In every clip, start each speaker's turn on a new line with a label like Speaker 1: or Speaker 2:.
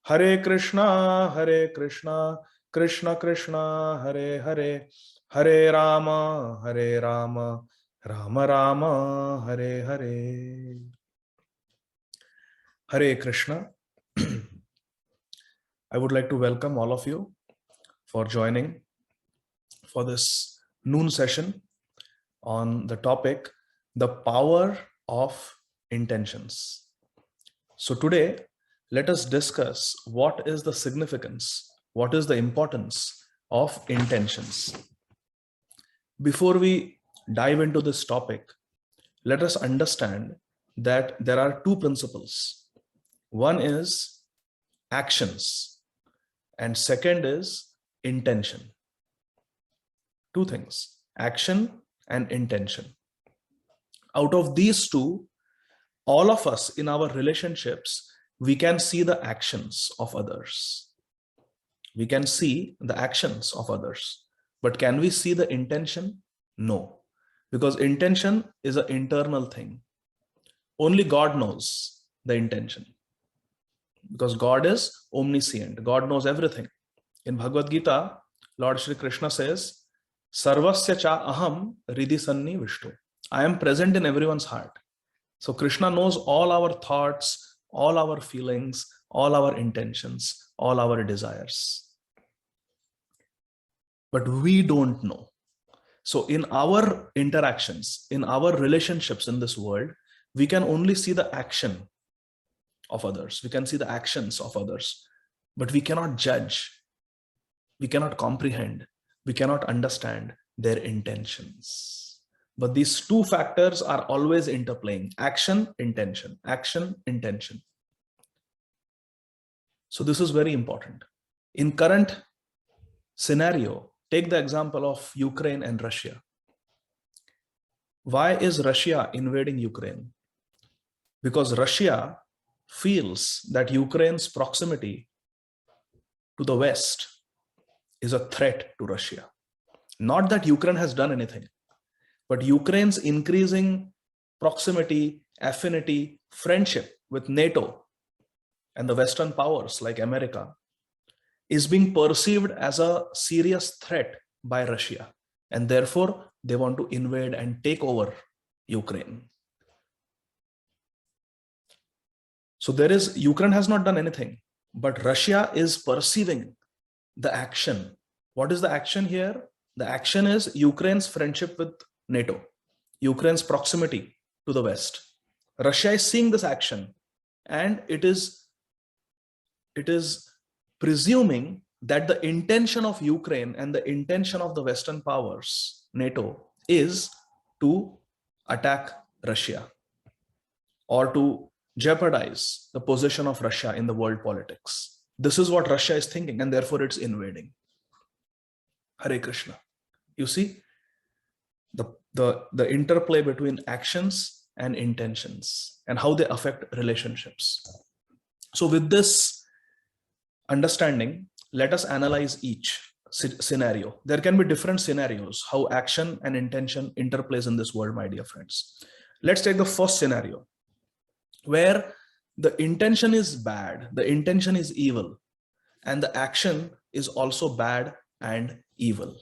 Speaker 1: Hare Krishna, Krishna Krishna, Hare Hare, Hare Rama, Rama Rama, Hare Hare. Hare Krishna. I would like to welcome all of you for joining for this noon session on the topic, the power of intentions. So today, let us discuss what is the significance, what is the importance of intentions. Before we dive into this topic, let us understand that there are two principles. One is actions, and second is intention. Two things, action and intention. Out of these two, all of us in our relationships, we can see the actions of others. We can see the actions of others. But can we see the intention? No. Because intention is an internal thing. Only God knows the intention. Because God is omniscient. God knows everything. In Bhagavad Gita, Lord Shri Krishna says, Sarvasya cha aham ridhi sanni vishtu. I am present in everyone's heart. So Krishna knows all our thoughts, all our feelings, all our intentions, all our desires. But we don't know. So in our interactions, in our relationships in this world, we can only see the action of others. We can see the actions of others, but we cannot judge. We cannot comprehend. We cannot understand their intentions. But these two factors are always interplaying: action, intention, action, intention. So this is very important. In current scenario, take the example of Ukraine and Russia. Why is Russia invading Ukraine? Because Russia feels that Ukraine's proximity to the West is a threat to Russia. Not that Ukraine has done anything, but Ukraine's increasing proximity, affinity, friendship with NATO and the Western powers like America is being perceived as a serious threat by Russia. And therefore, they want to invade and take over Ukraine. So Ukraine has not done anything, but Russia is perceiving the action. What is the action here? The action is Ukraine's friendship with NATO, Ukraine's proximity to the West. Russia is seeing this action, and it is presuming that the intention of Ukraine and the intention of the Western powers, NATO, is to attack Russia or to jeopardize the position of Russia in the world politics. This is what Russia is thinking, and therefore it's invading. Hare Krishna. You see the interplay between actions and intentions and how they affect relationships. So with this understanding, let us analyze each scenario. There can be different scenarios how action and intention interplays in this world, my dear friends. Let's take the first scenario, where the intention is bad, the intention is evil, and the action is also bad and evil.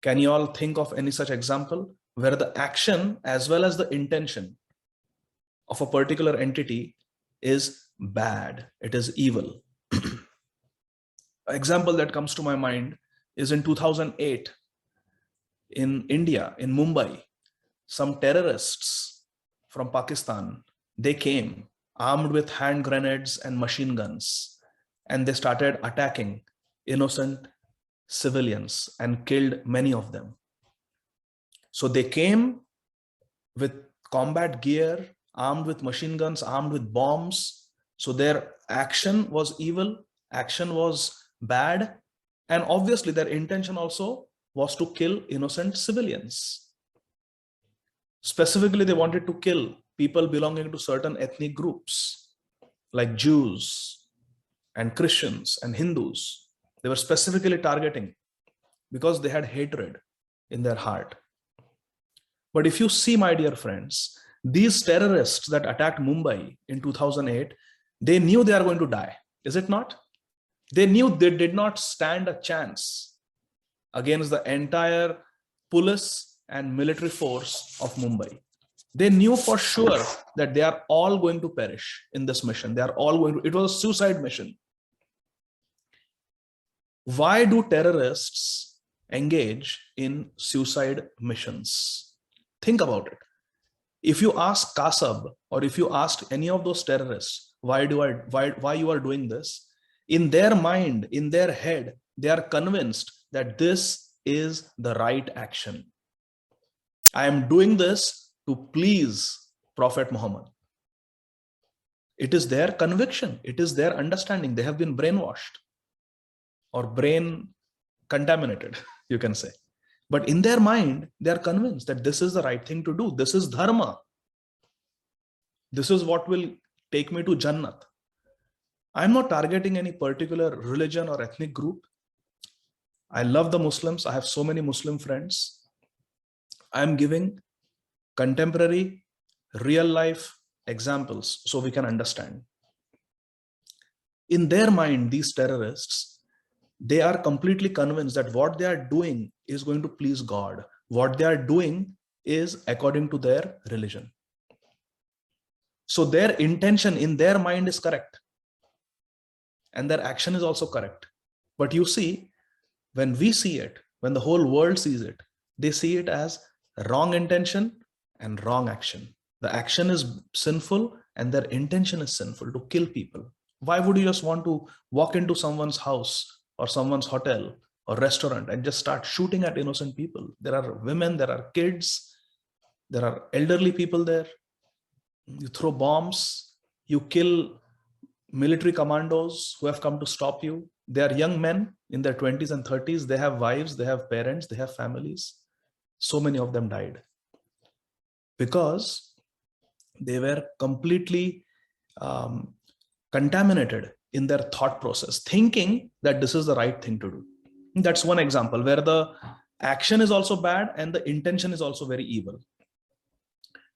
Speaker 1: Can you all think of any such example where the action as well as the intention of a particular entity is bad, it is evil? An example that comes to my mind is in 2008 in India, in Mumbai, some terrorists from Pakistan, they came armed with hand grenades and machine guns, and they started attacking innocent civilians and killed many of them. So they came with combat gear, armed with machine guns, armed with bombs. So their action was evil, action was bad, and obviously their intention also was to kill innocent civilians. Specifically, they wanted to kill people belonging to certain ethnic groups like Jews and Christians and Hindus. They were specifically targeting because they had hatred in their heart. But if you see, my dear friends, these terrorists that attacked Mumbai in 2008, They knew they are going to die, is it not? They knew they did not stand a chance against the entire police and military force of Mumbai. They knew for sure that they are all going to perish in this mission. They are all going to, it was a suicide mission. Why do terrorists engage in suicide missions? Think about it. If you ask Kasab, or if you ask any of those terrorists, why you are doing this? In their mind, in their head, they are convinced that this is the right action. I am doing this to please Prophet Muhammad. It is their conviction. It is their understanding. They have been brainwashed or brain contaminated, you can say. But in their mind, they are convinced that this is the right thing to do. This is dharma. This is what will take me to Jannat. I'm not targeting any particular religion or ethnic group. I love the Muslims. I have so many Muslim friends. I'm giving contemporary, real life examples so we can understand. In their mind, these terrorists, they are completely convinced that what they are doing is going to please God. What they are doing is according to their religion. So their intention in their mind is correct. And their action is also correct. But you see, when we see it, when the whole world sees it, they see it as wrong intention and wrong action. The action is sinful and their intention is sinful, to kill people. Why would you just want to walk into someone's house or someone's hotel or restaurant and just start shooting at innocent people? There are women, there are kids, there are elderly people there. You throw bombs, you kill military commandos who have come to stop you. They are young men in their 20s and 30s. They have wives, they have parents, they have families. So many of them died because they were completely contaminated in their thought process, thinking that this is the right thing to do. That's one example where the action is also bad and the intention is also very evil.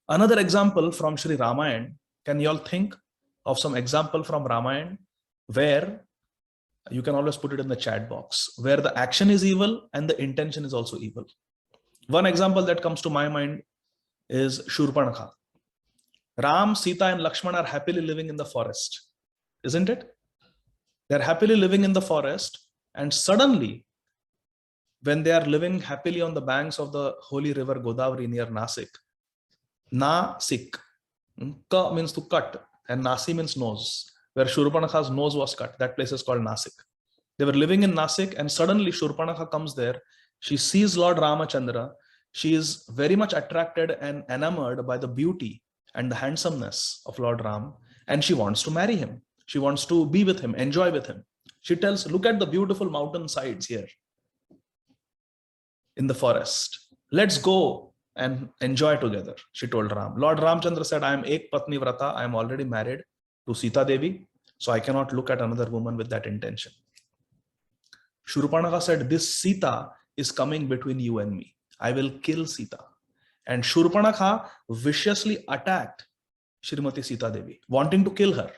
Speaker 1: Another example from Sri Ramayana. Can you all think of some example from Ramayana where you can always put it in the chat box, where the action is evil and the intention is also evil? One example that comes to my mind is Shurpanakha. Ram, Sita and Lakshmana are happily living in the forest, isn't it? They're happily living in the forest, and suddenly when they are living happily on the banks of the holy river Godavari near Nasik, Nasik, Ka means to cut and Nasi means nose, where Shurpanakha's nose was cut. That place is called Nasik. They were living in Nasik and suddenly Shurpanakha comes there. She sees Lord Ramachandra. She is very much attracted and enamored by the beauty and the handsomeness of Lord Ram, and she wants to marry him. She wants to be with him, enjoy with him. She tells, look at the beautiful mountain sides here in the forest. Let's go and enjoy together, she told Ram. Lord Ramchandra said, I am Ek Patni Vrata. I am already married to Sita Devi, so I cannot look at another woman with that intention. Shurpanakha said, this Sita is coming between you and me. I will kill Sita. And Shurpanakha viciously attacked Shrimati Sita Devi, wanting to kill her.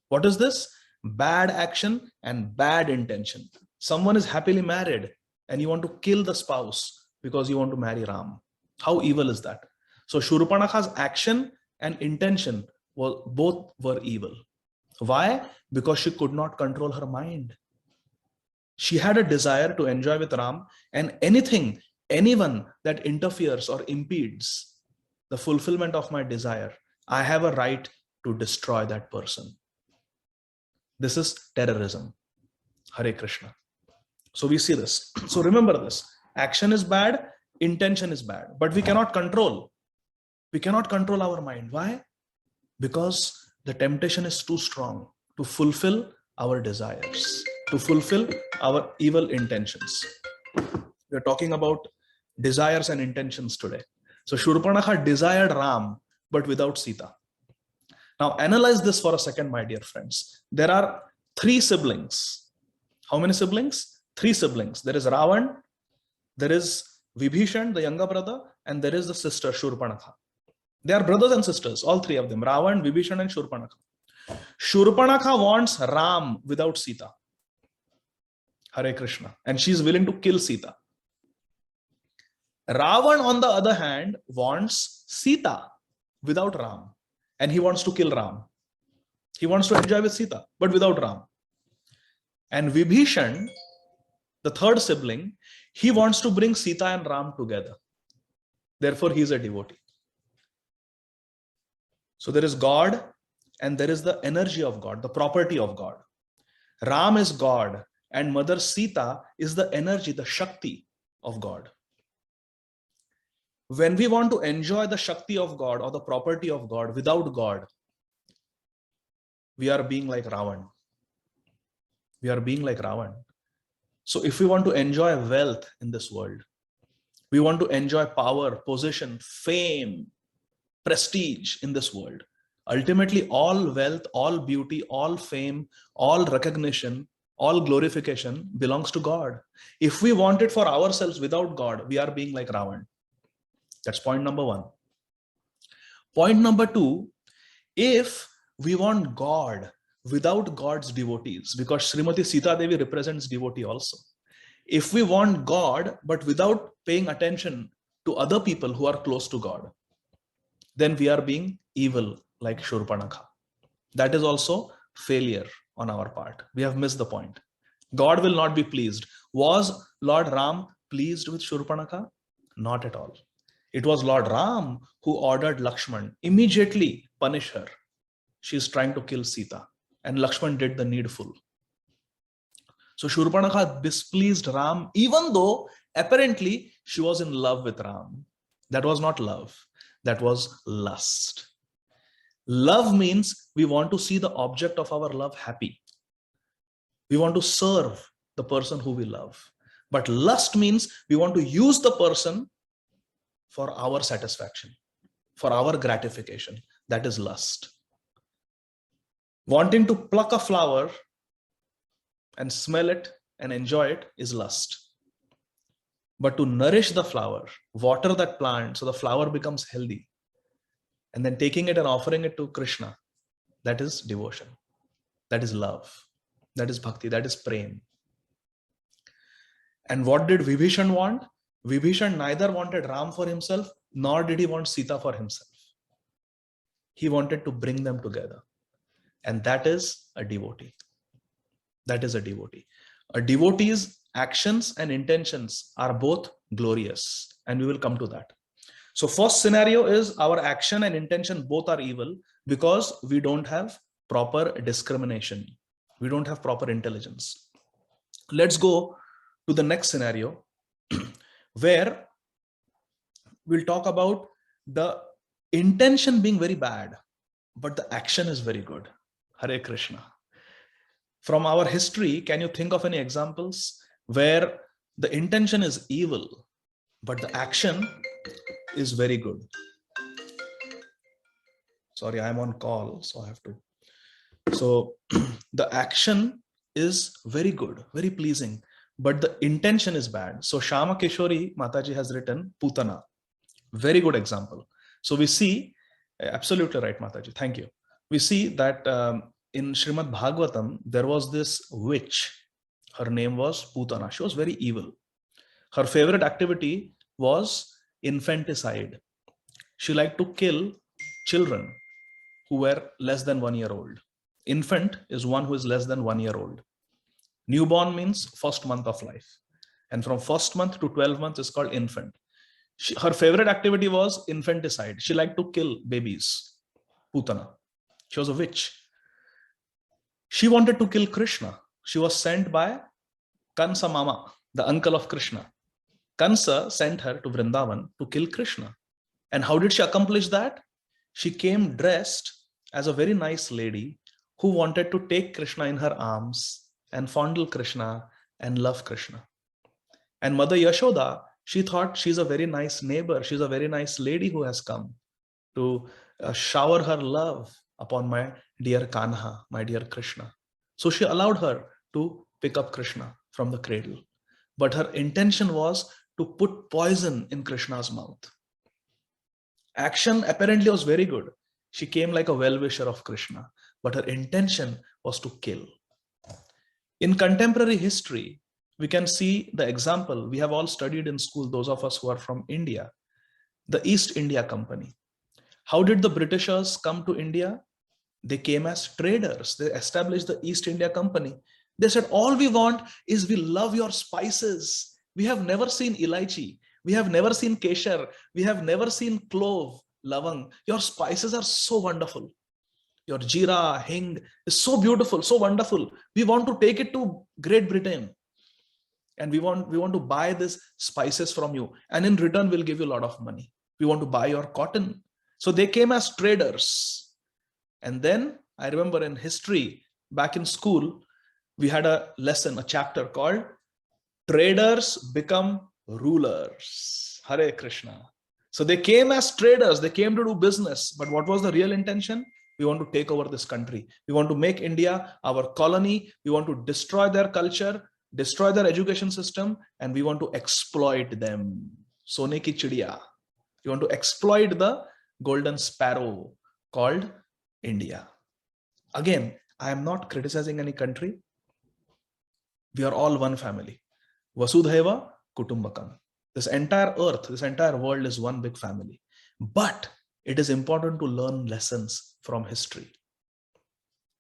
Speaker 1: What is this? Bad action and bad intention. Someone is happily married and you want to kill the spouse because you want to marry Ram. How evil is that? So Shurpanakha's action and intention both were evil. Why? Because she could not control her mind. She had a desire to enjoy with Ram, and anyone that interferes or impedes the fulfillment of my desire, I have a right to destroy that person. This is terrorism. Hare Krishna. So we see this. So remember this. Action is bad, intention is bad, but we cannot control. We cannot control our mind. Why? Because the temptation is too strong to fulfill our desires, to fulfill our evil intentions. We are talking about desires and intentions today. So Shurpanakha desired Ram, but without Sita. Now analyze this for a second, my dear friends. There are 3 siblings. How many siblings? 3 siblings. There is Ravan, there is Vibhishan, the younger brother, and there is the sister Shurpanakha. They are brothers and sisters, all 3 of them, Ravan, Vibhishan and Shurpanakha. Shurpanakha wants Ram without Sita. Hare Krishna. And she is willing to kill Sita. Ravan, on the other hand, wants Sita without Ram. And he wants to kill Ram. He wants to enjoy with Sita, but without Ram. And Vibhishan, the third sibling, he wants to bring Sita and Ram together. Therefore, he is a devotee. So there is God and there is the energy of God, the property of God. Ram is God and Mother Sita is the energy, the Shakti of God. When we want to enjoy the Shakti of God or the property of God without God, we are being like Ravan. We are being like Ravan. So if we want to enjoy wealth in this world, we want to enjoy power, position, fame, prestige in this world. Ultimately, all wealth, all beauty, all fame, all recognition, all glorification belongs to God. If we want it for ourselves without God, we are being like Ravan. That's point number one. Point number two, if we want God without God's devotees, because Srimati Sita Devi represents devotee also. If we want God, but without paying attention to other people who are close to God, then we are being evil like Shurpanakha. That is also failure on our part. We have missed the point. God will not be pleased. Was Lord Ram pleased with Shurpanakha? Not at all. It was Lord Ram who ordered Lakshman immediately punish her. She is trying to kill Sita, and Lakshman did the needful. So Shurpanakha displeased Ram, even though apparently she was in love with Ram. That was not love. That was lust. Love means we want to see the object of our love happy. We want to serve the person who we love. But lust means we want to use the person for our satisfaction, for our gratification. That is lust. Wanting to pluck a flower and smell it and enjoy it is lust. But to nourish the flower, water that plant so the flower becomes healthy, and then taking it and offering it to Krishna, that is devotion. That is love. That is bhakti. That is prem. And what did Vibhishan want? Vibhishan neither wanted Ram for himself, nor did he want Sita for himself. He wanted to bring them together. And that is a devotee. That is a devotee. A devotee's actions and intentions are both glorious. And we will come to that. So first scenario is our action and intention both are evil because we don't have proper discrimination. We don't have proper intelligence. Let's go to the next scenario where we'll talk about the intention being very bad, but the action is very good. Hare Krishna. From our history, can you think of any examples where the intention is evil, but the action is very good? Sorry, I'm on call, so I have to. So the action is very good, very pleasing, but the intention is bad. So Shama Keshori Mataji has written Putana. Very good example. So we see, absolutely right, Mataji. Thank you. We see that in Srimad Bhagavatam, there was this witch. Her name was Putana. She was very evil. Her favorite activity was infanticide. She liked to kill children who were less than 1 year old. Infant is one who is less than 1 year old. Newborn means first month of life. And from first month to 12 months is called infant. Her favorite activity was infanticide. She liked to kill babies. Putana. She was a witch. She wanted to kill Krishna. She was sent by Kansa Mama, the uncle of Krishna. Kansa sent her to Vrindavan to kill Krishna. And how did she accomplish that? She came dressed as a very nice lady who wanted to take Krishna in her arms and fondle Krishna and love Krishna. And Mother Yashoda, she thought she's a very nice neighbor. She's a very nice lady who has come to shower her love upon my dear Kanha, my dear Krishna. So she allowed her to pick up Krishna from the cradle. But her intention was to put poison in Krishna's mouth. Action apparently was very good. She came like a well-wisher of Krishna. but her intention was to kill. In contemporary history, we can see the example we have all studied in school, those of us who are from India, the East India Company. How did the Britishers come to India? They came as traders. They established the East India Company. They said, all we want is we love your spices. We have never seen elaichi. We have never seen kesher. We have never seen clove, lavang. Your spices are so wonderful. Your jeera, hing is so beautiful, so wonderful. We want to take it to Great Britain. And we want to buy these spices from you. And in return, we'll give you a lot of money. We want to buy your cotton. So they came as traders. And then I remember in history, back in school, we had a lesson, a chapter called Traders Become Rulers. Hare Krishna. So they came as traders. They came to do business. But what was the real intention? We want to take over this country. We want to make India our colony. We want to destroy their culture, destroy their education system, and we want to exploit them. Sone ki chidiya. We want to exploit the golden sparrow called India. Again, I am not criticizing any country. We are all one family. Vasudhaiva Kutumbakam. This entire earth, this entire world is one big family. But it is important to learn lessons from history.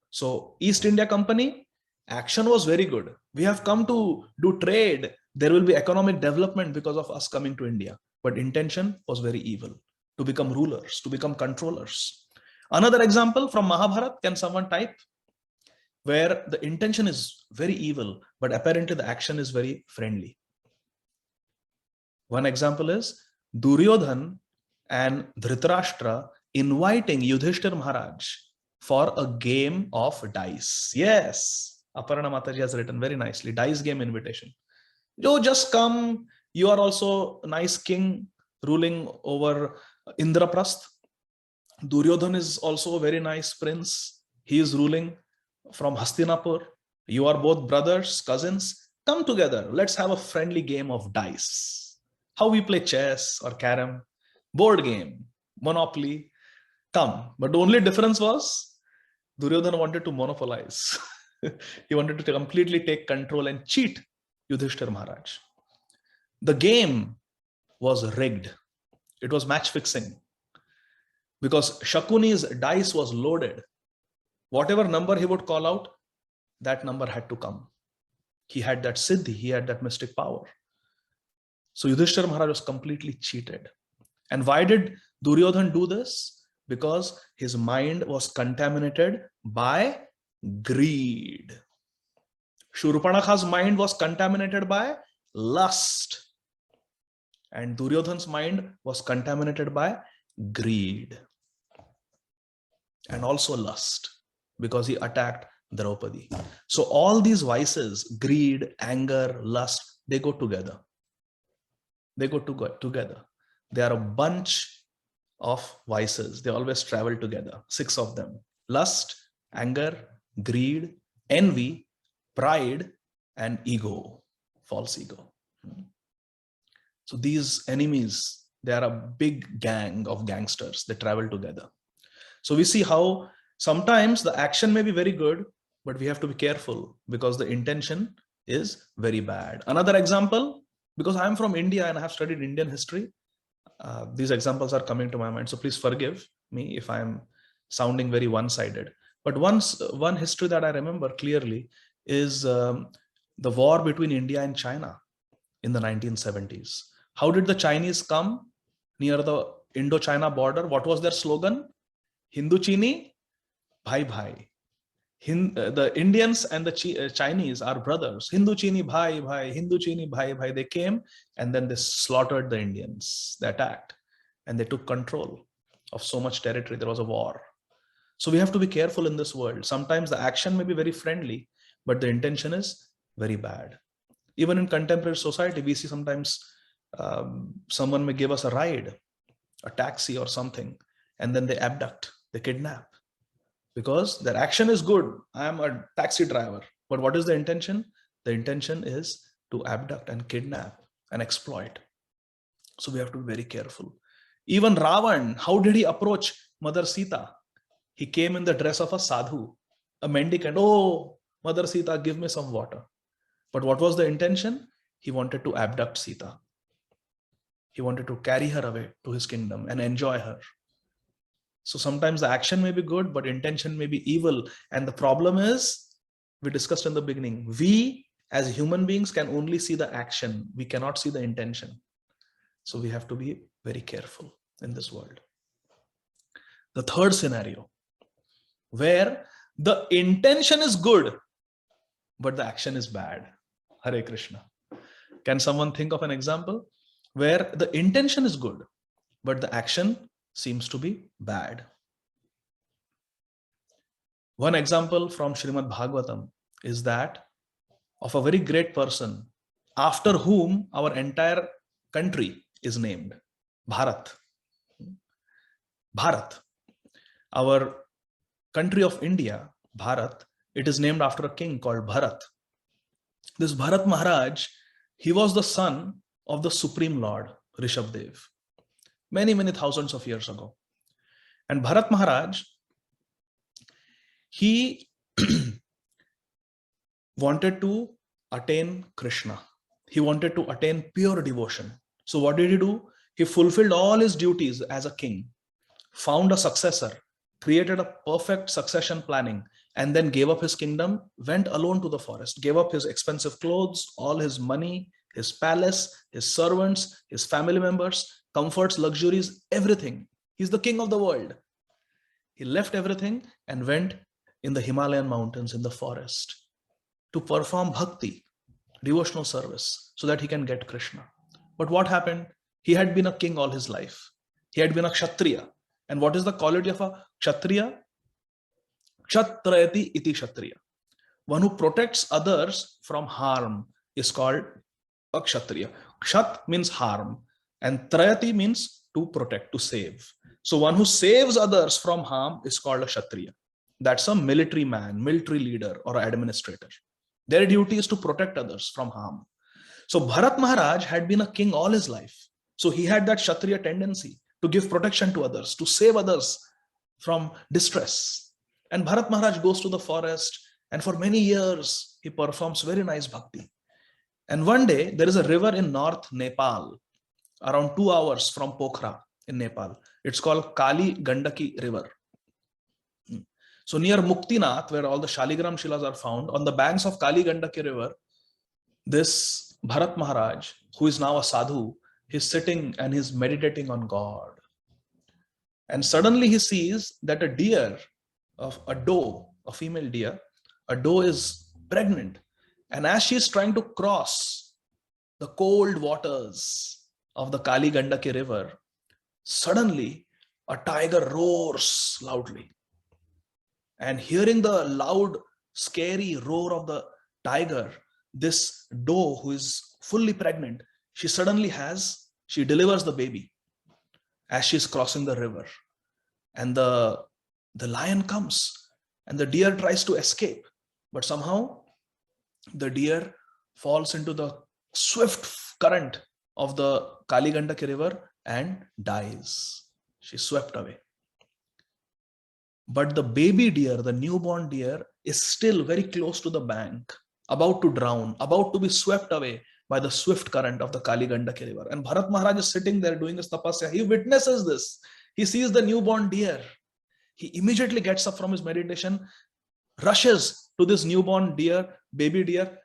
Speaker 1: So East India Company, action was very good. We have come to do trade. There will be economic development because of us coming to India. But intention was very evil, to become rulers, to become controllers. Another example from Mahabharata, can someone type? Where the intention is very evil, but apparently the action is very friendly. One example is Duryodhan and Dhritarashtra inviting Yudhishthir Maharaj for a game of dice. Yes, Aparna Mataji has written very nicely, dice game invitation. You just come, you are also a nice king ruling over Indraprasth. Duryodhan is also a very nice prince. He is ruling from Hastinapur. You are both brothers, cousins. Come together. Let's have a friendly game of dice. How we play chess or carom, board game, Monopoly. Come. But the only difference was Duryodhana wanted to monopolize. He wanted to completely take control and cheat Yudhishthir Maharaj. The game was rigged. It was match fixing. Because Shakuni's dice was loaded. Whatever number he would call out, that number had to come. He had that siddhi, he had that mystic power. So Yudhishthira Maharaj was completely cheated. And why did Duryodhan do this? Because his mind was contaminated by greed. Shurpanakha's mind was contaminated by lust. And Duryodhan's mind was contaminated by greed. And also lust, because he attacked Draupadi. So all these vices, greed, anger, lust, they go together. They go together. They are a bunch of vices. They always travel together. 6 of them. Lust, anger, greed, envy, pride, and ego, false ego. So these enemies, they are a big gang of gangsters. They travel together. So we see how sometimes the action may be very good, but we have to be careful because the intention is very bad. Another example, because I'm from India and I have studied Indian history, these examples are coming to my mind. So please forgive me if I'm sounding very one-sided. But one history that I remember clearly is the war between India and China in the 1970s. How did the Chinese come near the Indo-China border? What was their slogan? Hindu Chini, Bhai Bhai. The Indians and the Chinese are brothers. Hindu Chini, Bhai Bhai, Hindu Chini, Bhai Bhai. They came and then they slaughtered the Indians. They attacked and they took control of so much territory. There was a war. So we have to be careful in this world. Sometimes the action may be very friendly, but the intention is very bad. Even in contemporary society, we see sometimes someone may give us a ride, a taxi or something, and then they abduct, they kidnap. Because their action is good. I am a taxi driver. But what is the intention? The intention is to abduct and kidnap and exploit. So we have to be very careful. Even Ravan, how did he approach Mother Sita? He came in the dress of a sadhu, a mendicant. Oh, Mother Sita, give me some water. But what was the intention? He wanted to abduct Sita. He wanted to carry her away to his kingdom and enjoy her. So sometimes the action may be good, but intention may be evil. And the problem is, we discussed in the beginning, we as human beings can only see the action. We cannot see the intention. So we have to be very careful in this world. The third scenario, where the intention is good, but the action is bad. Hare Krishna. Can someone think of an example where the intention is good, but the action seems to be bad? One example from Srimad Bhagavatam is that of a very great person after whom our entire country is named, Bharat. Bharat. Our country of India, Bharat, it is named after a king called Bharat. This Bharat Maharaj, he was the son of the Supreme Lord, Rishabdev, many, many thousands of years ago. And Bharat Maharaj, he wanted to attain Krishna. He wanted to attain pure devotion. So what did he do? He fulfilled all his duties as a king, found a successor, created a perfect succession planning, and then gave up his kingdom, went alone to the forest, gave up his expensive clothes, all his money, his palace, his servants, his family members, comforts, luxuries, everything. He's the king of the world. He left everything and went in the Himalayan mountains, in the forest, to perform bhakti, devotional service, so that he can get Krishna. But what happened? He had been a king all his life. He had been a Kshatriya. And what is the quality of a Kshatriya? Kshatrayati iti Kshatriya. One who protects others from harm is called a Kshatriya. Kshat means harm, and Trayati means to protect, to save. So one who saves others from harm is called a Kshatriya. That's a military man, military leader, or administrator. Their duty is to protect others from harm. So Bharat Maharaj had been a king all his life. So he had that Kshatriya tendency to give protection to others, to save others from distress. And Bharat Maharaj goes to the forest, and for many years, he performs very nice bhakti. And one day, there is a river in North Nepal, around 2 hours from Pokhara in Nepal. It's called Kali Gandaki River. So near Muktinath, where all the Shaligram Shilas are found, on the banks of Kali Gandaki River, this Bharat Maharaj, who is now a sadhu, he's sitting and he's meditating on God. And suddenly he sees that a deer, a doe, a female deer, a doe is pregnant. And as she's trying to cross the cold waters of the Kali Gandaki River, suddenly a tiger roars loudly. And hearing the loud, scary roar of the tiger, this doe who is fully pregnant, she delivers the baby as she's crossing the river. And the lion comes and the deer tries to escape. But somehow the deer falls into the swift current of the Kali Gandaki River and dies. She's swept away. But the baby deer, the newborn deer, is still very close to the bank, about to drown, about to be swept away by the swift current of the Kali Gandaki River. And Bharat Maharaj is sitting there doing his tapasya. He witnesses this. He sees the newborn deer. He immediately gets up from his meditation, rushes to this newborn deer, baby deer,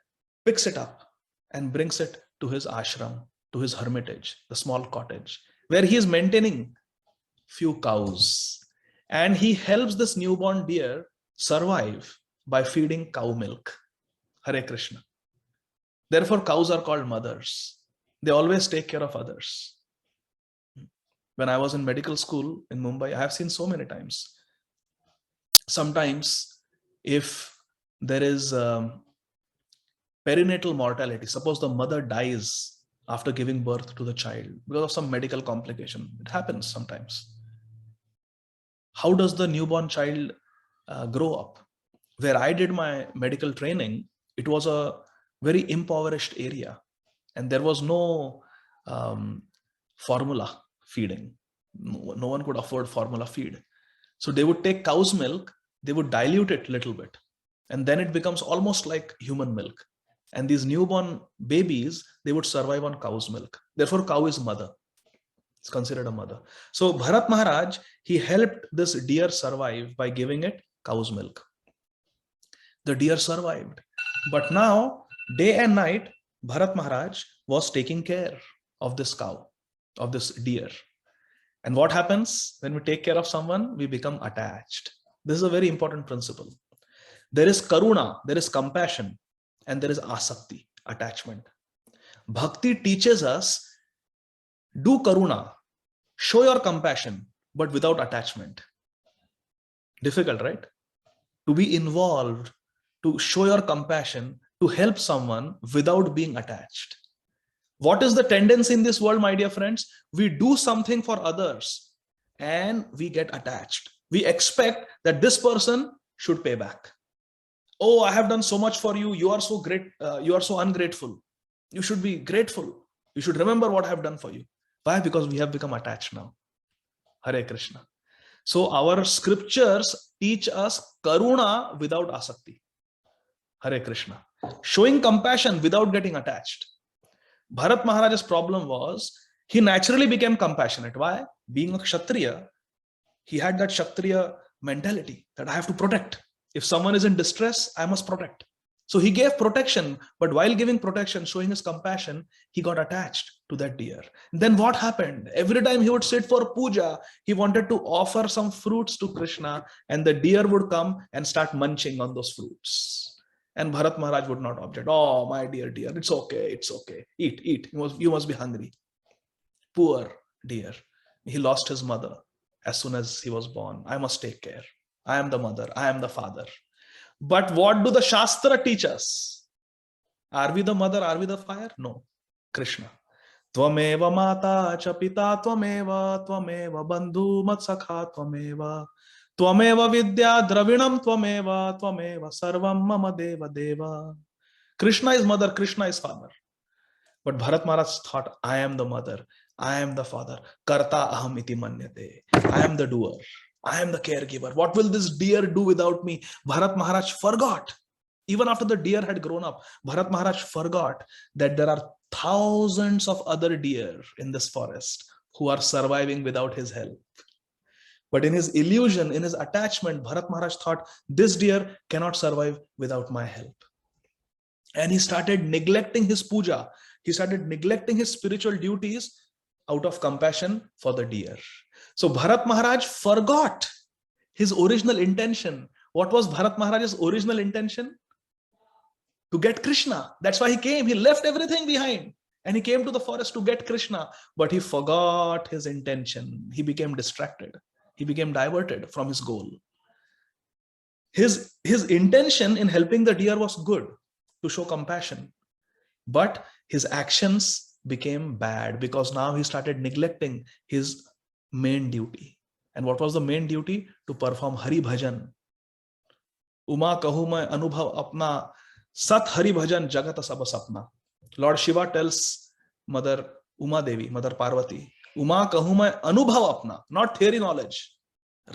Speaker 1: picks it up and brings it to his ashram, to his hermitage, the small cottage, where he is maintaining few cows. And he helps this newborn deer survive by feeding cow milk. Hare Krishna. Therefore, cows are called mothers. They always take care of others. When I was in medical school in Mumbai, I have seen so many times. Sometimes, if there is perinatal mortality, suppose the mother dies after giving birth to the child because of some medical complication, it happens sometimes. How does the newborn child grow up? Where I did my medical training, it was a very impoverished area, and there was no formula feeding. No one could afford formula feed. So they would take cow's milk, they would dilute it a little bit, and then it becomes almost like human milk. And these newborn babies, they would survive on cow's milk. Therefore, cow is mother. It's considered a mother. So Bharat Maharaj, he helped this deer survive by giving it cow's milk. The deer survived. But now, day and night, Bharat Maharaj was taking care of this cow, of this deer. And what happens when we take care of someone? We become attached. This is a very important principle. There is karuna, there is compassion, and there is asakti, attachment. Bhakti teaches us, do karuna, show your compassion, but without attachment. Difficult, right? To be involved, to show your compassion, to help someone without being attached. What is the tendency in this world, my dear friends? We do something for others and we get attached. We expect that this person should pay back. Oh, I have done so much for you. You are so great. You are so ungrateful. You should be grateful. You should remember what I have done for you. Why? Because we have become attached now. Hare Krishna. So our scriptures teach us karuna without asakti. Hare Krishna. Showing compassion without getting attached. Bharat Maharaja's problem was, he naturally became compassionate. Why? Being a Kshatriya, he had that Kshatriya mentality that I have to protect. If someone is in distress, I must protect. So he gave protection, but while giving protection, showing his compassion, he got attached to that deer. Then what happened? Every time he would sit for puja, he wanted to offer some fruits to Krishna, and the deer would come and start munching on those fruits. And Bharat Maharaj would not object. Oh, my dear dear, it's okay, it's okay. Eat, eat. You must be hungry. Poor deer. He lost his mother as soon as he was born. I must take care. I am the mother. I am the father. But what do the Shastra teach us? Are we the mother? Are we the fire? No. Krishna. Tvameva mata cha pita tvameva bandhu matsakha tvameva. Tvameva vidya dravinam tvameva sarvam mama deva deva. Krishna is mother, Krishna is father. But Bharat Maharaj thought, I am the mother, I am the father. Karta aham iti manyate. I am the doer. I am the caregiver. What will this deer do without me? Bharat Maharaj forgot. Even after the deer had grown up, Bharat Maharaj forgot that there are thousands of other deer in this forest who are surviving without his help. But in his illusion, in his attachment, Bharat Maharaj thought, this deer cannot survive without my help. And he started neglecting his puja. He started neglecting his spiritual duties out of compassion for the deer. So Bharat Maharaj forgot his original intention. What was Bharat Maharaj's original intention? To get Krishna. That's why he came. He left everything behind and he came to the forest to get Krishna. But he forgot his intention. He became distracted. He became diverted from his goal. His intention in helping the deer was good, to show compassion. But his actions became bad because now he started neglecting his main duty. And what was the main duty? To perform Hari Bhajan. Uma kahu mai anubhav apna, sat Hari Bhajan jagata sab sapna. Lord Shiva tells Mother Uma Devi, Mother Parvati, Uma kahu mai anubhav apna, not theory knowledge,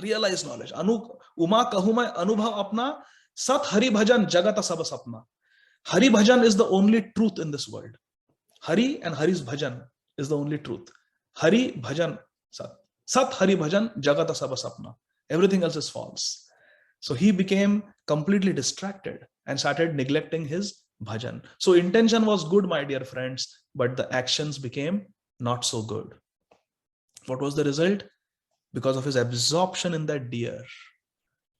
Speaker 1: realized knowledge. Uma kahu mai anubhav apna, sat Hari Bhajan jagata sab sapna. Hari Bhajan is the only truth in this world. Hari and Hari's Bhajan is the only truth. Hari Bhajan, Sat Hari Bhajan, Jagata Saba Sapna. Everything else is false. So he became completely distracted and started neglecting his bhajan. So intention was good, my dear friends, but the actions became not so good. What was the result? Because of his absorption in that deer.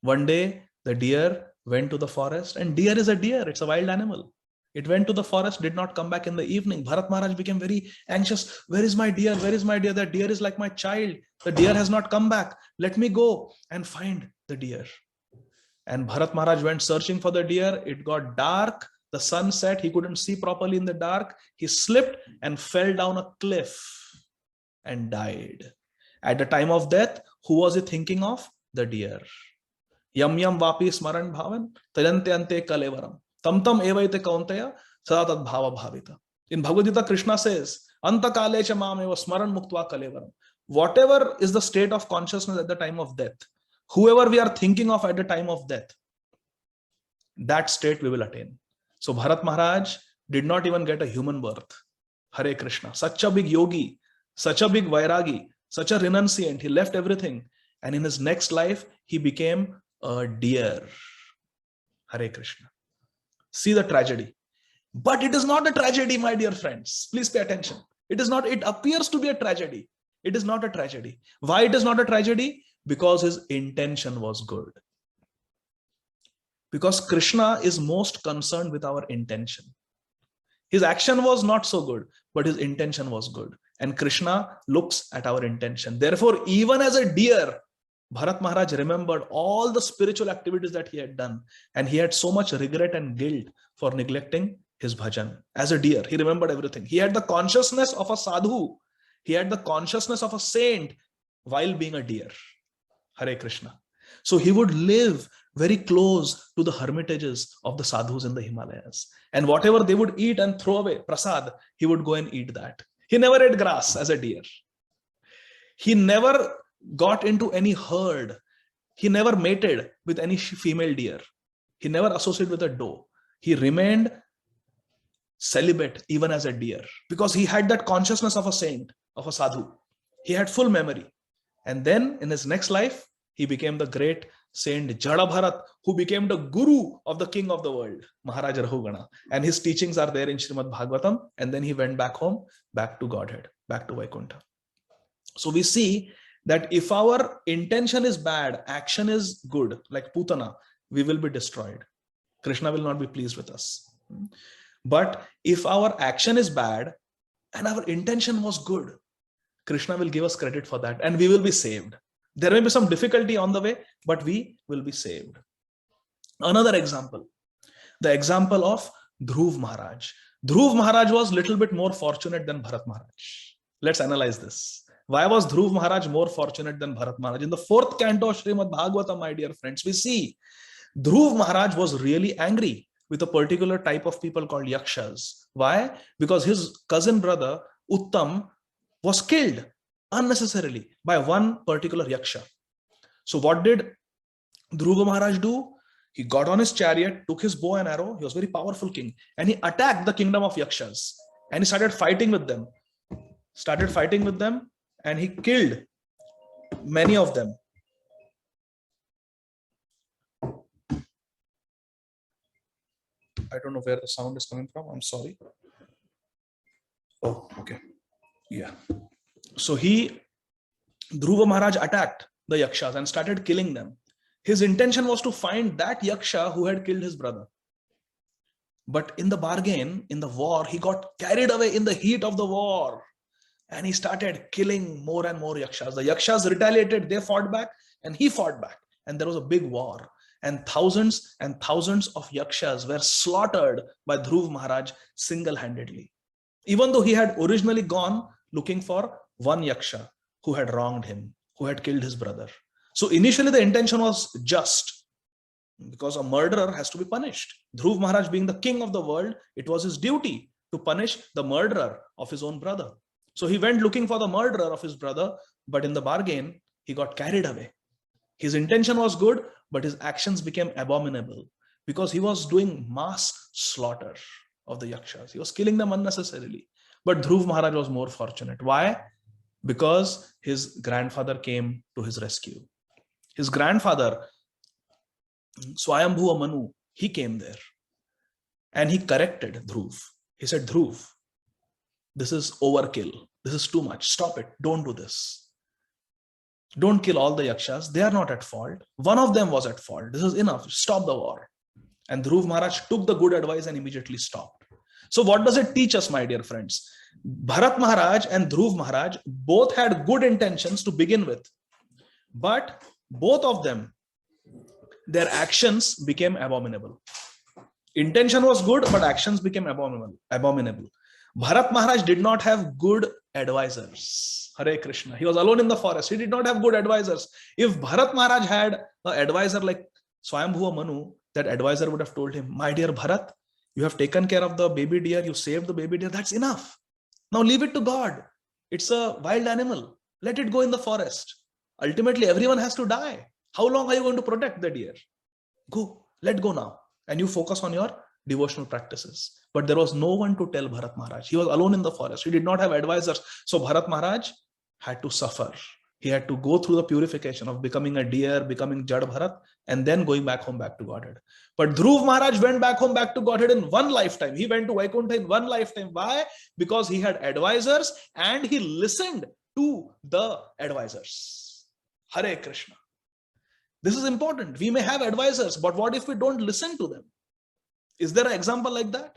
Speaker 1: One day, the deer went to the forest, and deer is a deer. It's a wild animal. It went to the forest, did not come back in the evening. Bharat Maharaj became very anxious. Where is my deer? Where is my deer? That deer is like my child. The deer has not come back. Let me go and find the deer. And Bharat Maharaj went searching for the deer. It got dark. The sun set. He couldn't see properly in the dark. He slipped and fell down a cliff and died. At the time of death, who was he thinking of? The deer. Yam yam vapi smaran bhavan tajante ante kalevaram. Tam tam evaite kaunteya sadat bhava bhavita. In Bhagavad Gita, Krishna says, Anta kalecha mam eva smaran muktva kalevaram. Whatever is the state of consciousness at the time of death, whoever we are thinking of at the time of death, that state we will attain. So Bharat Maharaj did not even get a human birth. Hare Krishna. Such a big yogi, such a big vairagi, such a renunciant. He left everything. And in his next life, he became a deer. Hare Krishna. See the tragedy. But it is not a tragedy, my dear friends. Please pay attention. It is not, it appears to be a tragedy. It is not a tragedy. Why it is not a tragedy? Because his intention was good. Because Krishna is most concerned with our intention. His action was not so good, but his intention was good. And Krishna looks at our intention. Therefore, even as a deer, Bharat Maharaj remembered all the spiritual activities that he had done. And he had so much regret and guilt for neglecting his bhajan. As a deer, he remembered everything. He had the consciousness of a sadhu. He had the consciousness of a saint while being a deer. Hare Krishna. So he would live very close to the hermitages of the sadhus in the Himalayas. And whatever they would eat and throw away, prasad, he would go and eat that. He never ate grass as a deer. He never got into any herd. He never mated with any female deer. He never associated with a doe. He remained celibate even as a deer because he had that consciousness of a saint, of a sadhu. He had full memory. And then in his next life, he became the great Saint Jada Bharat, who became the guru of the king of the world, Maharaja Rahugana. And his teachings are there in Srimad Bhagavatam. And then he went back home, back to Godhead, back to Vaikuntha. So we see that if our intention is bad, action is good, like Putana, we will be destroyed. Krishna will not be pleased with us. But if our action is bad and our intention was good, Krishna will give us credit for that and we will be saved. There may be some difficulty on the way, but we will be saved. Another example, the example of Dhruv Maharaj. Dhruv Maharaj was a little bit more fortunate than Bharat Maharaj. Let's analyze this. Why was Dhruv Maharaj more fortunate than Bharat Maharaj? In the 4th canto of Srimad Bhagavatam, my dear friends, we see Dhruv Maharaj was really angry with a particular type of people called Yakshas. Why? Because his cousin brother, Uttam, was killed unnecessarily by one particular Yaksha. So what did Dhruva Maharaj do? He got on his chariot, took his bow and arrow. He was a very powerful king. And he attacked the kingdom of Yakshas. And he started fighting with them. And he killed many of them. I don't know where the sound is coming from. I'm sorry. Oh, okay. Yeah. So Dhruva Maharaj attacked the Yakshas and started killing them. His intention was to find that Yaksha who had killed his brother. But in the bargain, in the war, he got carried away in the heat of the war. And he started killing more and more Yakshas. The Yakshas retaliated, they fought back, and he fought back. And there was a big war. And thousands of Yakshas were slaughtered by Dhruv Maharaj single-handedly. Even though he had originally gone looking for one Yaksha who had wronged him, who had killed his brother. So initially the intention was just, because a murderer has to be punished. Dhruv Maharaj being the king of the world, it was his duty to punish the murderer of his own brother. So he went looking for the murderer of his brother, but in the bargain, he got carried away. His intention was good, but his actions became abominable because he was doing mass slaughter of the Yakshas. He was killing them unnecessarily. But Dhruv Maharaj was more fortunate. Why? Because his grandfather came to his rescue. His grandfather, Swayambhuva Manu, he came there and he corrected Dhruv. He said, Dhruv, this is overkill. This is too much. Stop it. Don't do this. Don't kill all the Yakshas. They are not at fault. One of them was at fault. This is enough. Stop the war. And Dhruv Maharaj took the good advice and immediately stopped. So what does it teach us, my dear friends? Bharat Maharaj and Dhruv Maharaj both had good intentions to begin with. But both of them, their actions became abominable. Intention was good, but actions became abominable. Bharat Maharaj did not have good advisors. Hare Krishna. He was alone in the forest. He did not have good advisors. If Bharat Maharaj had an advisor like Swayambhuva Manu, that advisor would have told him, my dear Bharat, you have taken care of the baby deer. You saved the baby deer. That's enough. Now leave it to God. It's a wild animal. Let it go in the forest. Ultimately, everyone has to die. How long are you going to protect the deer? Go, let go now. And you focus on your devotional practices. But there was no one to tell Bharat Maharaj. He was alone in the forest. He did not have advisors. So Bharat Maharaj had to suffer. He had to go through the purification of becoming a deer, becoming Jad Bharat, and then going back home, back to Godhead. But Dhruv Maharaj went back home, back to Godhead in one lifetime. He went to Vaikuntha in one lifetime. Why? Because he had advisors and he listened to the advisors. Hare Krishna. This is important. We may have advisors, but what if we don't listen to them? Is there an example like that?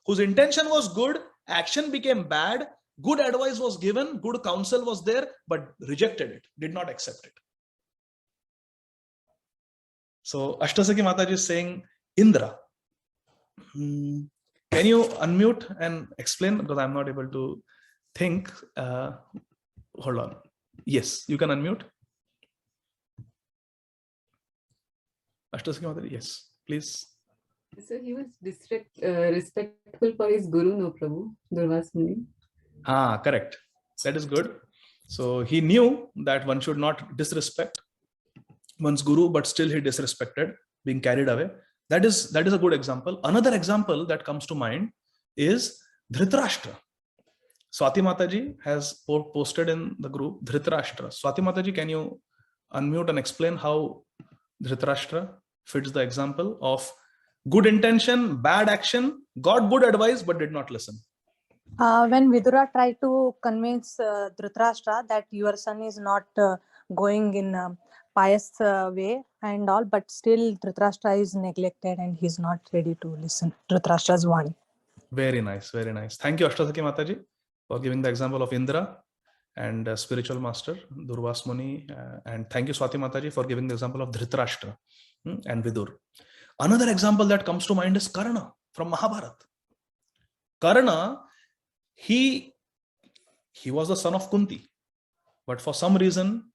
Speaker 1: Whose intention was good, action became bad, good advice was given, good counsel was there, but rejected it, did not accept it. So Ashtasaki Mataji is saying, Indra. Can you unmute and explain? Because I'm not able to think. Hold on. Yes, you can unmute. Ashtasaki Mataji, yes, please.
Speaker 2: So he was respectful for his guru, no Prabhu, Durvas Muni.
Speaker 1: Correct. That is good. So he knew that one should not disrespect one's guru, but still he disrespected, being carried away. That is a good example. Another example that comes to mind is Dhritarashtra. Swati Mataji has posted in the group Dhritarashtra. Swati Mataji, can you unmute and explain how Dhritarashtra fits the example of good intention, bad action, got good advice, but did not listen?
Speaker 3: When Vidura tried to convince Dhritarashtra that your son is not going in a pious way and all, but still Dhritarashtra is neglected and he's not ready to listen. Dhritarashtra's Vani.
Speaker 1: Very nice, very nice. Thank you, Ashtasaki Mataji, for giving the example of Indra and spiritual master Durvas Muni, and thank you, Swati Mataji, for giving the example of Dhritarashtra and Vidur. Another example that comes to mind is Karna from Mahabharata. Karna, he was the son of Kunti, but for some reason,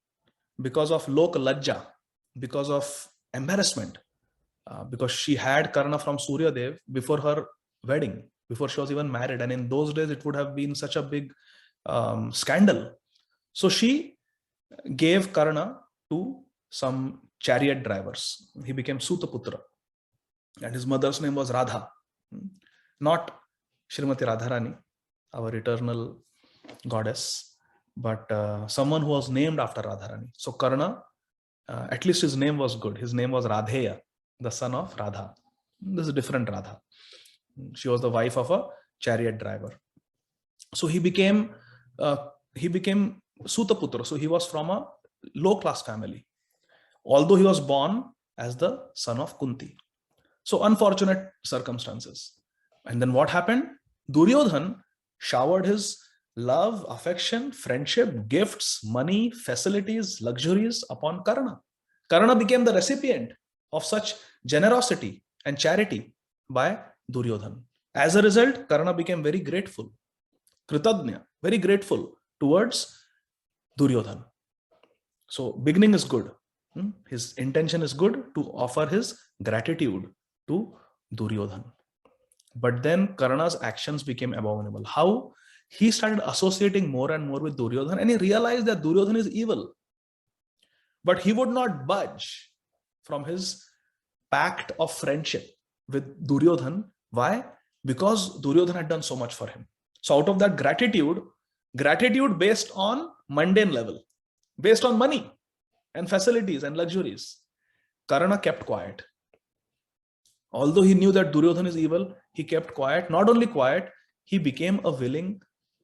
Speaker 1: because of lok lajja, because of embarrassment, because she had Karna from Surya Dev before her wedding, before she was even married, and in those days it would have been such a big scandal. So she gave Karna to some chariot drivers. He became Sutaputra, and his mother's name was Radha, not Srimati Radharani, our eternal goddess, but someone who was named after Radharani. So Karna, at least his name was good. His name was Radheya, the son of Radha. This is a different Radha. She was the wife of a chariot driver. So he became Sutaputra. So he was from a low-class family, although he was born as the son of Kunti. So unfortunate circumstances. And then what happened? Duryodhan showered his love, affection, friendship, gifts, money, facilities, luxuries upon Karna. Karna became the recipient of such generosity and charity by Duryodhan. As a result, Karna became very grateful, Kritagnya, very grateful towards Duryodhan. So beginning is good. His intention is good to offer his gratitude to Duryodhan. But then Karna's actions became abominable. How? He started associating more and more with Duryodhan, and he realized that Duryodhan is evil. But he would not budge from his pact of friendship with Duryodhan. Why? Because Duryodhan had done so much for him. So out of that gratitude based on mundane level, based on money and facilities and luxuries, Karna kept quiet. Although he knew that Duryodhan is evil, he kept quiet. Not only quiet, he became a willing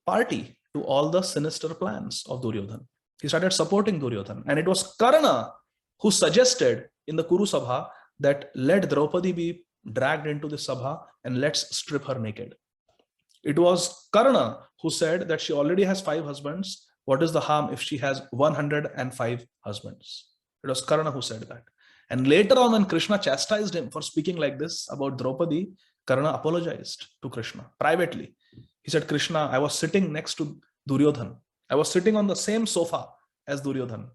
Speaker 1: party to all the sinister plans of Duryodhan. He started supporting Duryodhan. And it was Karna who suggested in the Kuru Sabha that let Draupadi be dragged into the Sabha and let's strip her naked. It was Karna who said that she already has 5 husbands. What is the harm if she has 105 husbands? It was Karna who said that. And later on, when Krishna chastised him for speaking like this about Draupadi, Karna apologized to Krishna privately. He said, Krishna, I was sitting next to Duryodhan. I was sitting on the same sofa as Duryodhan.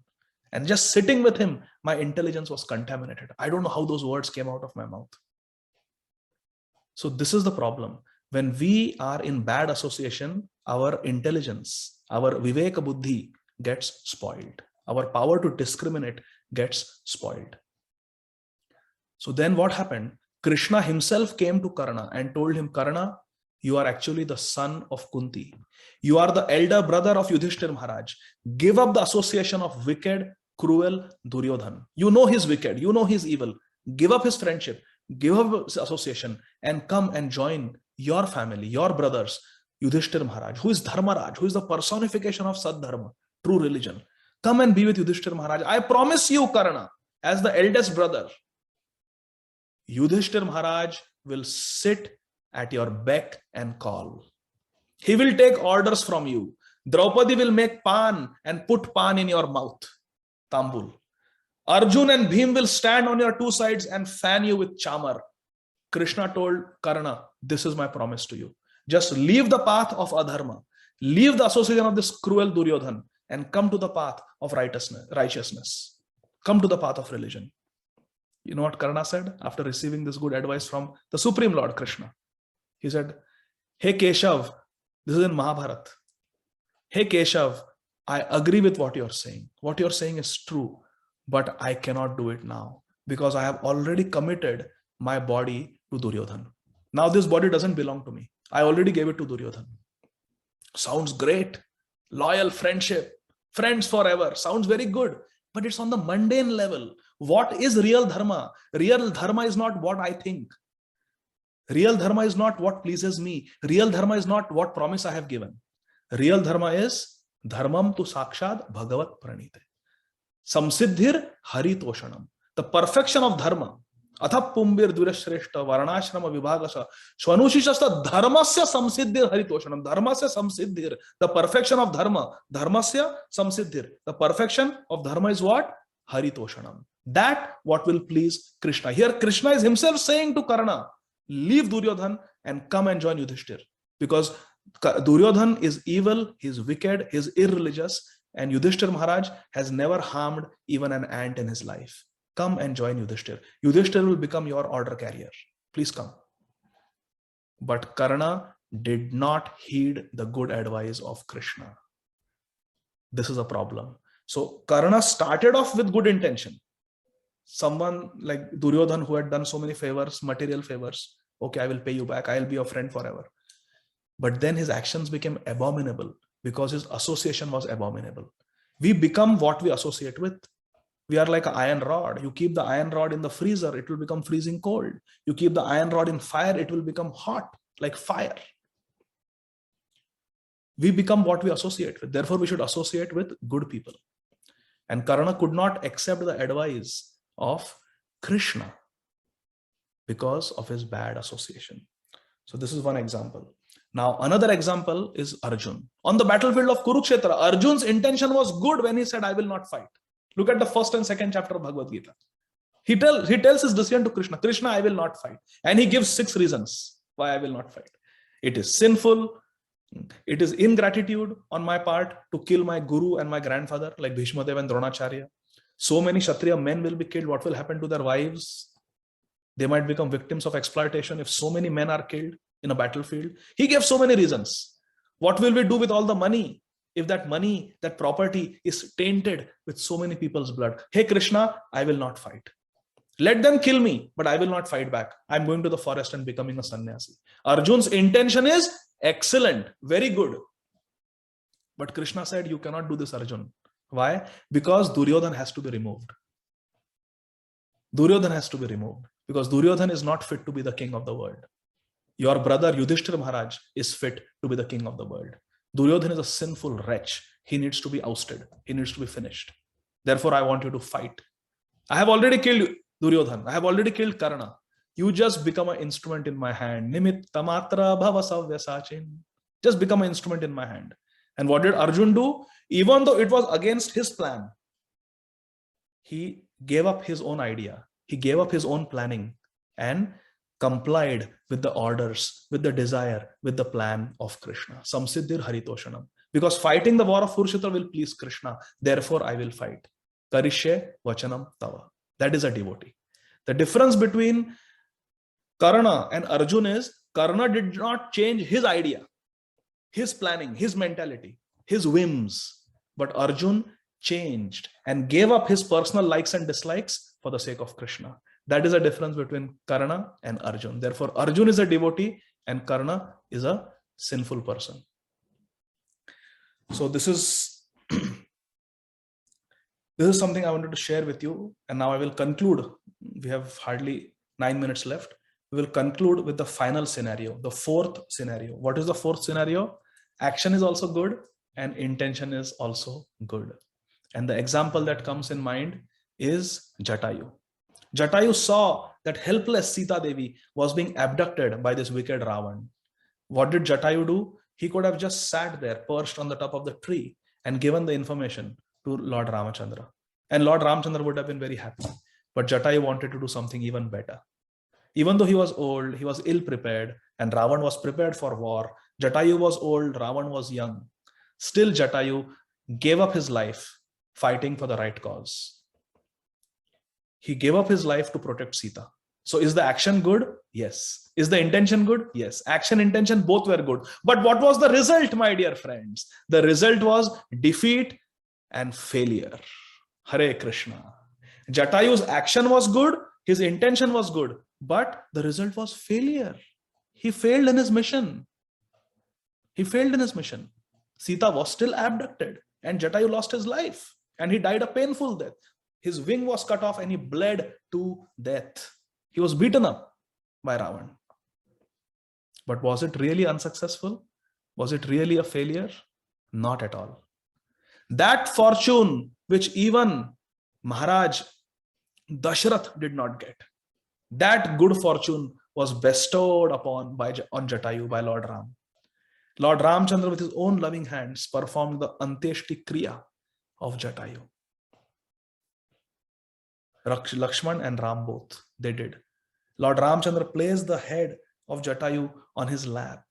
Speaker 1: And just sitting with him, my intelligence was contaminated. I don't know how those words came out of my mouth. So this is the problem. When we are in bad association, our intelligence, our viveka buddhi gets spoiled. Our power to discriminate gets spoiled. So then what happened? Krishna himself came to Karna and told him, Karna, you are actually the son of Kunti. You are the elder brother of Yudhishthir Maharaj. Give up the association of wicked, cruel Duryodhan. You know he's wicked. You know he's evil. Give up his friendship. Give up his association and come and join your family, your brothers, Yudhishthir Maharaj, who is Dharmaraj, who is the personification of Sadharma, true religion. Come and be with Yudhishthir Maharaj. I promise you, Karna, as the eldest brother, Yudhishthir Maharaj will sit at your beck and call. He will take orders from you. Draupadi will make pan and put pan in your mouth, tambul. Arjun and Bhim will stand on your two sides and fan you with chamar. Krishna told Karna, this is my promise to you. Just leave the path of adharma, leave the association of this cruel Duryodhan and come to the path of righteousness. Come to the path of religion. You know what Karna said after receiving this good advice from the Supreme Lord Krishna? He said, hey Keshav, this is in Mahabharata. Hey Keshav, I agree with what you're saying. What you're saying is true, but I cannot do it now because I have already committed my body to Duryodhan. Now this body doesn't belong to me. I already gave it to Duryodhan. Sounds great. Loyal friendship, friends forever. Sounds very good, but it's on the mundane level. What is real dharma? Real dharma is not what I think. Real dharma is not what pleases me. Real dharma is not what promise I have given. Real dharma is dharmam tu sakshat bhagavat pranite. Samsiddhir haritoshanam. The perfection of dharma. Athap pumbir durashreshta varnashrama vibhagasa swanushishasta dharmasya samsiddhir haritoshanam. Dharmasya samsiddhir. The perfection of dharma. Dharmasya samsiddhir. The perfection of dharma is what? Haritoshanam. That what will please Krishna. Here Krishna is himself saying to Karna, leave Duryodhan and come and join Yudhishthir. Because Duryodhan is evil, he is wicked, he is irreligious, and Yudhishthir Maharaj has never harmed even an ant in his life. Come and join Yudhishthir. Yudhishthir will become your order carrier. Please come. But Karna did not heed the good advice of Krishna. This is a problem. So Karna started off with good intention. Someone like Duryodhan who had done so many favors, material favors. Okay, I will pay you back. I will be your friend forever. But then his actions became abominable because his association was abominable. We become what we associate with. We are like an iron rod. You keep the iron rod in the freezer, it will become freezing cold. You keep the iron rod in fire, it will become hot, like fire. We become what we associate with. Therefore, we should associate with good people. And Karna could not accept the advice of Krishna because of his bad association. So this is one example. Now another example is Arjun. On the battlefield of Kurukshetra, Arjun's intention was good when he said, I will not fight. Look at the first and second chapter of Bhagavad Gita. He tells his decision to Krishna, Krishna, I will not fight. And he gives 6 reasons why I will not fight. It is sinful. It is ingratitude on my part to kill my guru and my grandfather like Bhishma Dev and Dronacharya. So many Kshatriya men will be killed. What will happen to their wives? They might become victims of exploitation if so many men are killed in a battlefield. He gave so many reasons. What will we do with all the money if that money, that property is tainted with so many people's blood? Hey Krishna, I will not fight. Let them kill me, but I will not fight back. I'm going to the forest and becoming a sannyasi. Arjun's intention is excellent, very good. But Krishna said, you cannot do this, Arjun. Why? Because Duryodhan has to be removed. Duryodhan has to be removed because Duryodhan is not fit to be the king of the world. Your brother Yudhishthir Maharaj is fit to be the king of the world. Duryodhan is a sinful wretch. He needs to be ousted. He needs to be finished. Therefore, I want you to fight. I have already killed Duryodhan. I have already killed Karna. You just become an instrument in my hand. Nimitta matra bhava savyasachin. Just become an instrument in my hand. And what did Arjun do? Even though it was against his plan, he gave up his own idea. He gave up his own planning and complied with the orders, with the desire, with the plan of Krishna. Samsiddhir haritoshanam. Because fighting the war of Kurukshetra will please Krishna. Therefore, I will fight. Karishye vachanam tava. That is a devotee. The difference between Karna and Arjun is Karna did not change his idea, his planning, his mentality, his whims. But Arjun changed, and gave up his personal likes and dislikes for the sake of Krishna. That is a difference between Karna and Arjun. Therefore, Arjun is a devotee and Karna is a sinful person. So this is something I wanted to share with you. And now I will conclude. We have hardly 9 minutes left. We will conclude with the final scenario, the fourth scenario. What is the fourth scenario? Action is also good and intention is also good. And the example that comes in mind is Jatayu. Jatayu saw that helpless Sita Devi was being abducted by this wicked Ravan. What did Jatayu do? He could have just sat there, perched on the top of the tree, and given the information to Lord Ramachandra. And Lord Ramachandra would have been very happy. But Jatayu wanted to do something even better. Even though he was old, he was ill-prepared, and Ravan was prepared for war. Jatayu was old, Ravan was young. Still, Jatayu gave up his life fighting for the right cause. He gave up his life to protect Sita. So is the action good? Yes. Is the intention good? Yes. Action, intention, both were good. But what was the result, my dear friends? The result was defeat and failure. Hare Krishna. Jatayu's action was good. His intention was good. But the result was failure. He failed in his mission. He failed in his mission. Sita was still abducted and Jatayu lost his life and he died a painful death. His wing was cut off and he bled to death. He was beaten up by Ravan. But was it really unsuccessful? Was it really a failure? Not at all. That fortune which even Maharaja Dashrath did not get, that good fortune was bestowed on Jatayu by Lord Ram. Lord Ramchandra with his own loving hands performed the Antyeshti Kriya of Jatayu. Lakshman and Ram both, they did. Lord Ramchandra placed the head of Jatayu on his lap.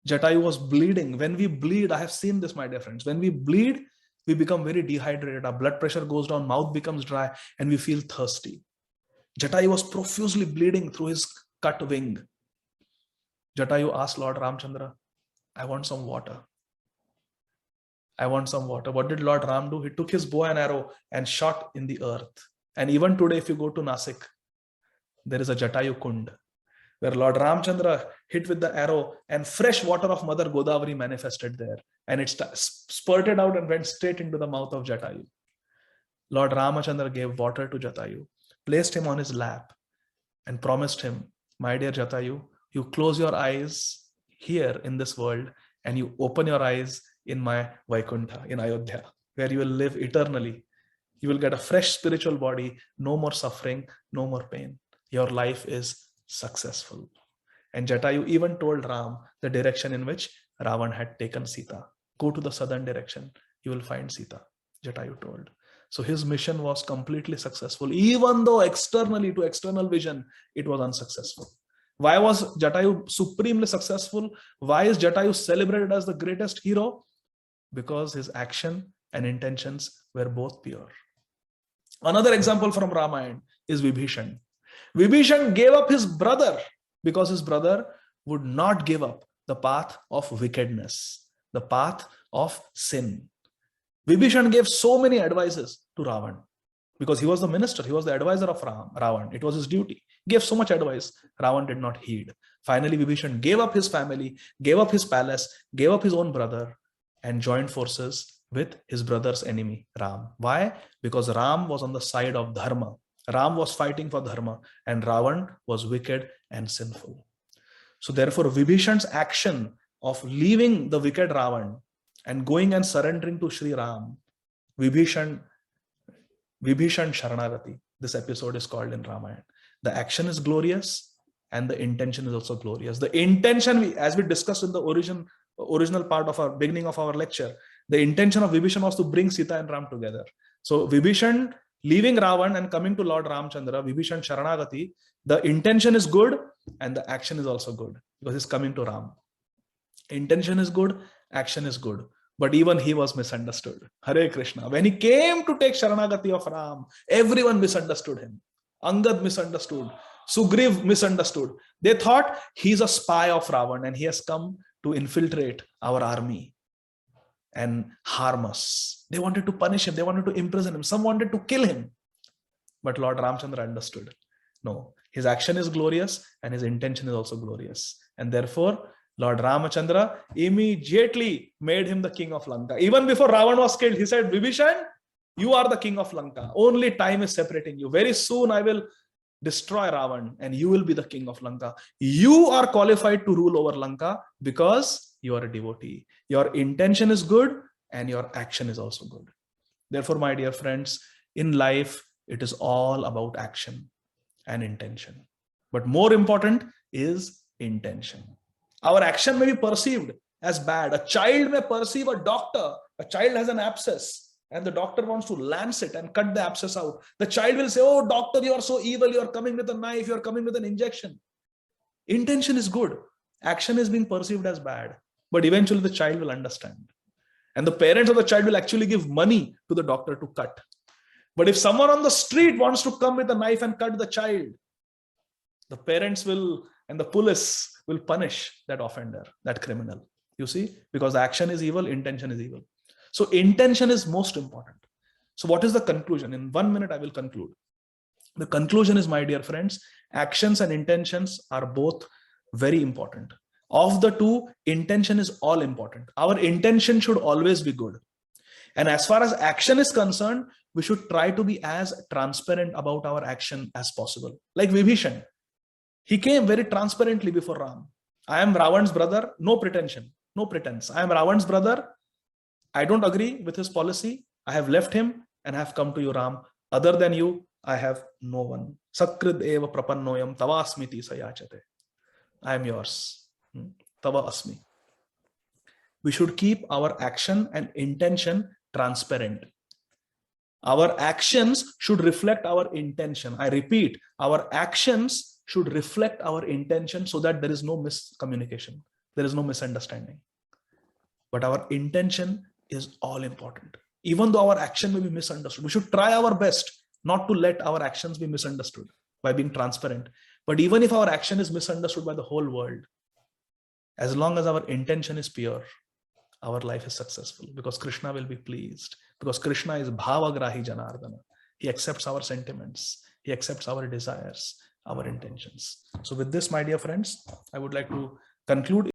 Speaker 1: Jatayu was bleeding. When we bleed, I have seen this, my dear friends. When we bleed, we become very dehydrated. Our blood pressure goes down, mouth becomes dry, and we feel thirsty. Jatayu was profusely bleeding through his cut wing. Jatayu asked Lord Ramchandra, I want some water. I want some water. What did Lord Ram do? He took his bow and arrow and shot in the earth. And even today, if you go to Nasik, there is a Jatayu Kund, where Lord Ramchandra hit with the arrow and fresh water of Mother Godavari manifested there. And it spurted out and went straight into the mouth of Jatayu. Lord Ramachandra gave water to Jatayu, placed him on his lap and promised him, my dear Jatayu, you close your eyes here in this world and you open your eyes in my Vaikuntha, in Ayodhya, where you will live eternally. You will get a fresh spiritual body, no more suffering, no more pain. Your life is successful. And Jatayu even told Ram the direction in which Ravan had taken Sita. Go to the southern direction, you will find Sita, Jatayu told. So his mission was completely successful, even though externally, to external vision, it was unsuccessful. Why was Jatayu supremely successful? Why is Jatayu celebrated as the greatest hero? Because his action and intentions were both pure. Another example from Ramayana is Vibhishan. Vibhishan gave up his brother because his brother would not give up the path of wickedness, the path of sin. Vibhishan gave so many advices to Ravan because he was the minister, he was the advisor of Ravan. It was his duty. He gave so much advice, Ravan did not heed. Finally, Vibhishan gave up his family, gave up his palace, gave up his own brother and joined forces with his brother's enemy, Ram. Why? Because Ram was on the side of Dharma. Ram was fighting for Dharma and Ravan was wicked and sinful. So therefore, Vibhishan's action of leaving the wicked Ravan and going and surrendering to Sri Ram, Vibhishan Sharanagati, this episode is called in Ramayana. The action is glorious and the intention is also glorious. The intention, as we discussed in the original part of our beginning of our lecture, the intention of Vibhishan was to bring Sita and Ram together. So Vibhishan leaving Ravan and coming to Lord Ramchandra, Vibhishan Sharanagati, the intention is good and the action is also good because he's coming to Ram. Intention is good, action is good. But even he was misunderstood. Hare Krishna. When he came to take Sharanagati of Ram, everyone misunderstood him. Angad misunderstood. Sugriv misunderstood. They thought he's a spy of Ravan and he has come to infiltrate our army. and harm us. They wanted to punish him. They wanted to imprison him. Some wanted to kill him. But Lord Ramchandra understood. No, his action is glorious and his intention is also glorious. And therefore, Lord Ramachandra immediately made him the king of Lanka. Even before Ravan was killed, he said, Vibhishan, you are the king of Lanka. Only time is separating you. Very soon I will destroy Ravan and you will be the king of Lanka. You are qualified to rule over Lanka because you are a devotee. Your intention is good and your action is also good. Therefore, my dear friends, in life, it is all about action and intention. But more important is intention. Our action may be perceived as bad. A child may perceive a doctor. A child has an abscess and the doctor wants to lance it and cut the abscess out. The child will say, oh, doctor, you are so evil. You are coming with a knife. You are coming with an injection. Intention is good. Action is being perceived as bad. But eventually the child will understand. And the parents of the child will actually give money to the doctor to cut. But if someone on the street wants to come with a knife and cut the child, the parents will and the police will punish that offender, that criminal. You see, because action is evil, intention is evil. So intention is most important. So what is the conclusion? In 1 minute, I will conclude. The conclusion is, my dear friends, actions and intentions are both very important. Of the two, intention is all important. Our intention should always be good. And as far as action is concerned, we should try to be as transparent about our action as possible. Like Vibhishan, he came very transparently before Ram. I am Ravan's brother, no pretension, no pretense. I am Ravan's brother. I don't agree with his policy. I have left him and have come to you, Ram. Other than you, I have no one. Sakrid eva prapannoyam tava asmiti sayachate. I am yours. Tava asmi. We should keep our action and intention transparent. Our actions should reflect our intention. I repeat, our actions should reflect our intention so that there is no miscommunication. There is no misunderstanding. But our intention is all important. Even though our action may be misunderstood, we should try our best not to let our actions be misunderstood by being transparent. But even if our action is misunderstood by the whole world, as long as our intention is pure, our life is successful because Krishna will be pleased. Because Krishna is Bhavagrahi Janardana. He accepts our sentiments. He accepts our desires, our intentions. So with this, my dear friends, I would like to conclude.